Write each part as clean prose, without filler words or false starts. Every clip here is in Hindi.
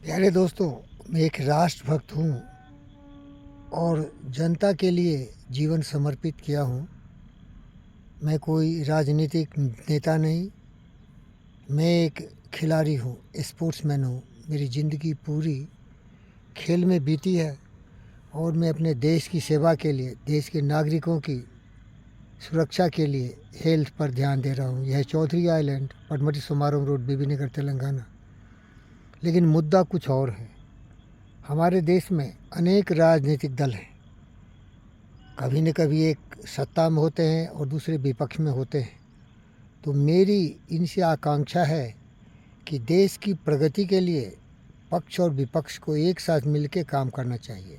प्यारे दोस्तों, मैं एक राष्ट्रभक्त हूँ और जनता के लिए जीवन समर्पित किया हूँ। मैं कोई राजनीतिक नेता नहीं, मैं एक खिलाड़ी हूँ, स्पोर्ट्समैन हूँ। मेरी ज़िंदगी पूरी खेल में बीती है और मैं अपने देश की सेवा के लिए, देश के नागरिकों की सुरक्षा के लिए हेल्थ पर ध्यान दे रहा हूँ। यह है चौधरी आइलैंड, पटमटी समारोह रोड, बीबी नगर, तेलंगाना। लेकिन मुद्दा कुछ और है। हमारे देश में अनेक राजनीतिक दल हैं। कभी न कभी एक सत्ता में होते हैं और दूसरे विपक्ष में होते हैं। तो मेरी इनसे आकांक्षा है कि देश की प्रगति के लिए पक्ष और विपक्ष को एक साथ मिलकर काम करना चाहिए।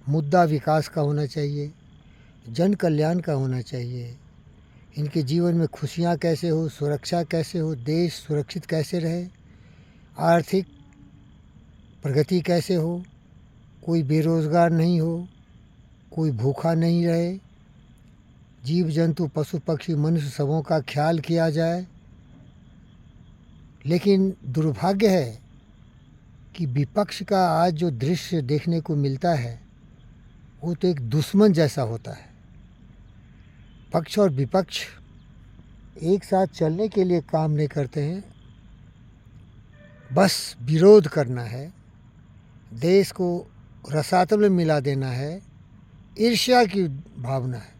मुद्दा विकास का होना चाहिए, जन कल्याण का होना चाहिए। इनके जीवन में खुशियाँ कैसे हो, सुरक्षा कैसे हो, देश सुरक्षित कैसे रहे, आर्थिक प्रगति कैसे हो, कोई बेरोज़गार नहीं हो, कोई भूखा नहीं रहे, जीव जंतु पशु पक्षी मनुष्य सबों का ख्याल किया जाए। लेकिन दुर्भाग्य है कि विपक्ष का आज जो दृश्य देखने को मिलता है वो तो एक दुश्मन जैसा होता है। पक्ष और विपक्ष एक साथ चलने के लिए काम नहीं करते हैं, बस विरोध करना है, देश को रसातल में मिला देना है, ईर्ष्या की भावना है।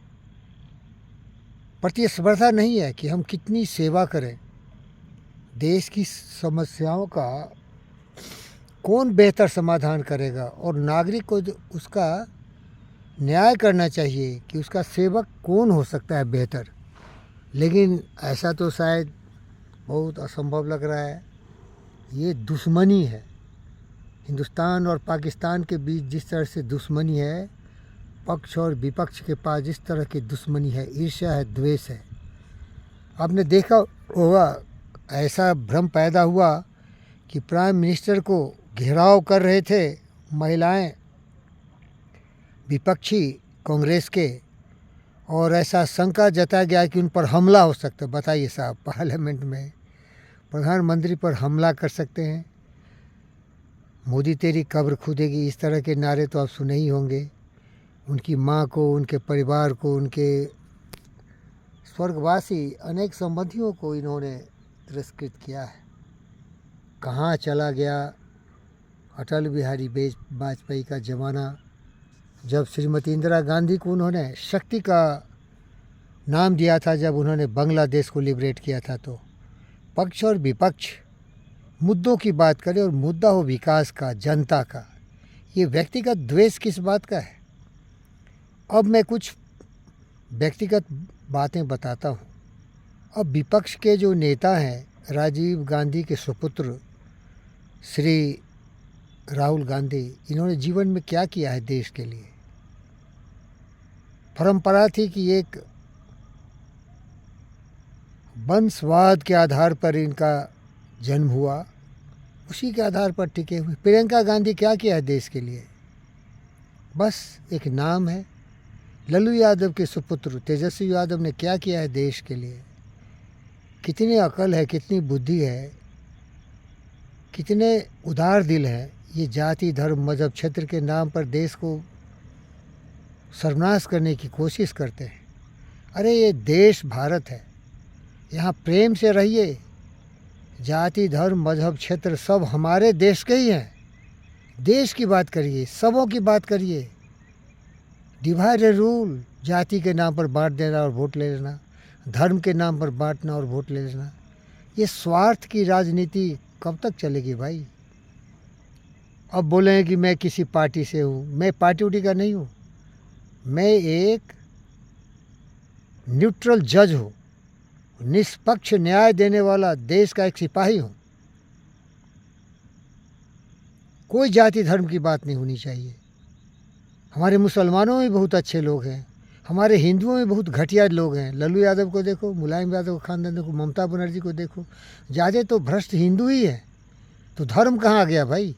प्रतिस्पर्धा नहीं है कि हम कितनी सेवा करें। देश की समस्याओं का कौन बेहतर समाधान करेगा और नागरिक को उसका न्याय करना चाहिए कि उसका सेवक कौन हो सकता है बेहतर। लेकिन ऐसा तो शायद बहुत असंभव लग रहा है। ये दुश्मनी है। हिंदुस्तान और पाकिस्तान के बीच जिस तरह से दुश्मनी है, पक्ष और विपक्ष के पास जिस तरह की दुश्मनी है, ईर्ष्या है, द्वेष है। आपने देखा होगा, ऐसा भ्रम पैदा हुआ कि प्राइम मिनिस्टर को घेराव कर रहे थे महिलाएं, विपक्षी कांग्रेस के, और ऐसा शंका जताया गया कि उन पर हमला हो सकता है। बताइए साहब, पार्लियामेंट में प्रधानमंत्री पर हमला कर सकते हैं। मोदी तेरी कब्र खुदेगी, इस तरह के नारे तो आप सुने ही होंगे। उनकी माँ को, उनके परिवार को, उनके स्वर्गवासी अनेक संबंधियों को इन्होंने तिरस्कृत किया है। कहाँ चला गया अटल बिहारी वाजपेयी का ज़माना, जब श्रीमती इंदिरा गांधी को उन्होंने शक्ति का नाम दिया था, जब उन्होंने बांग्लादेश को लिबरेट किया था। तो पक्ष और विपक्ष मुद्दों की बात करें और मुद्दा हो विकास का, जनता का। ये व्यक्तिगत द्वेष किस बात का है? अब मैं कुछ व्यक्तिगत बातें बताता हूँ। अब विपक्ष के जो नेता हैं, राजीव गांधी के सुपुत्र श्री राहुल गांधी, इन्होंने जीवन में क्या किया है देश के लिए? परंपरा थी कि एक वंशवाद के आधार पर इनका जन्म हुआ, उसी के आधार पर टिके हुए। प्रियंका गांधी क्या किया है देश के लिए? बस एक नाम है। लल्लू यादव के सुपुत्र तेजस्वी यादव ने क्या किया है देश के लिए? कितनी अकल है, कितनी बुद्धि है, कितने उदार दिल है। ये जाति, धर्म, मज़हब, क्षेत्र के नाम पर देश को सर्वनाश करने की कोशिश करते हैं। अरे ये देश भारत है, यहाँ प्रेम से रहिए। जाति, धर्म, मज़हब, क्षेत्र सब हमारे देश के ही हैं। देश की बात करिए, सबों की बात करिए। डिवाइड एंड रूल, जाति के नाम पर बांट देना और वोट ले लेना, धर्म के नाम पर बांटना और वोट ले लेना, ये स्वार्थ की राजनीति कब तक चलेगी भाई? अब बोले कि मैं किसी पार्टी से हूँ। मैं पार्टी उटी का नहीं हूँ, मैं एक न्यूट्रल जज हूँ, निष्पक्ष न्याय देने वाला देश का एक सिपाही हूँ। कोई जाति धर्म की बात नहीं होनी चाहिए। हमारे मुसलमानों में बहुत अच्छे लोग हैं, हमारे हिंदुओं में बहुत घटिया लोग हैं। लल्लू यादव को देखो, मुलायम यादव का खानदान देखो, ममता बनर्जी को देखो, ज़्यादा तो भ्रष्ट हिंदू ही है। तो धर्म कहाँ आ गया भाई?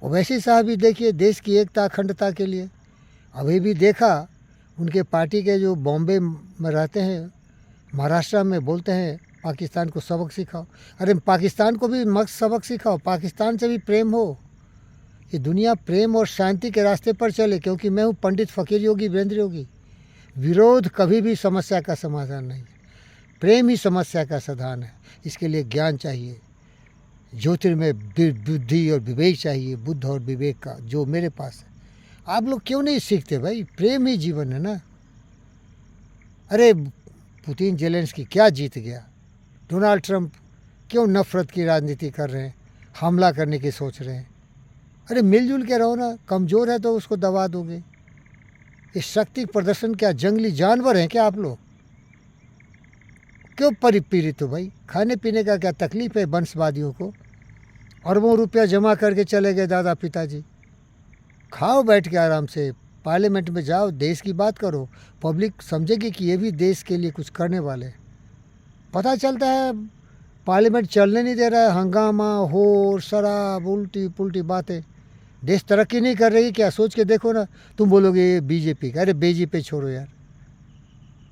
ओवैसी साहब भी देखिए, देश की एकता अखंडता के लिए। अभी भी देखा, उनके पार्टी के जो बॉम्बे में रहते हैं, महाराष्ट्र में, बोलते हैं पाकिस्तान को सबक सिखाओ। अरे पाकिस्तान को भी मस्त सबक सिखाओ, पाकिस्तान से भी प्रेम हो। ये दुनिया प्रेम और शांति के रास्ते पर चले, क्योंकि मैं हूँ पंडित फ़कीर योगी वीरेंद्र योगी। विरोध कभी भी समस्या का समाधान नहीं है, प्रेम ही समस्या का समाधान है। इसके लिए ज्ञान चाहिए, ज्योतिर्मय बुद्धि और विवेक चाहिए, बुद्ध और विवेक का जो मेरे पास है। आप लोग क्यों नहीं सीखते भाई? प्रेम ही जीवन है ना। अरे पुतिन जेलेंस्की क्या जीत गया? डोनाल्ड ट्रंप क्यों नफरत की राजनीति कर रहे हैं, हमला करने की सोच रहे हैं? अरे मिलजुल के रहो ना, कमज़ोर है तो उसको दबा दोगे। ये शक्ति प्रदर्शन क्या जंगली जानवर हैं क्या आप लोग? क्यों परिपीड़ित हो भाई? खाने पीने का क्या तकलीफ है वंशवादियों को? अरबों रुपया जमा करके चले गए दादा पिताजी। खाओ बैठ के आराम से, पार्लियामेंट में जाओ, देश की बात करो, पब्लिक समझेगी कि ये भी देश के लिए कुछ करने वाले हैं। पता चलता है पार्लियामेंट चलने नहीं दे रहा है, हंगामा हो, शराब, उल्टी पुल्टी बातें। देश तरक्की नहीं कर रही क्या? सोच के देखो ना। तुम बोलोगे ये बीजेपी का, अरे बीजेपी छोड़ो यार,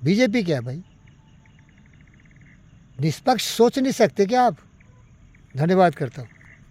बीजेपी क्या है भाई? निष्पक्ष सोच नहीं सकते क्या आप? धन्यवाद करता हूँ।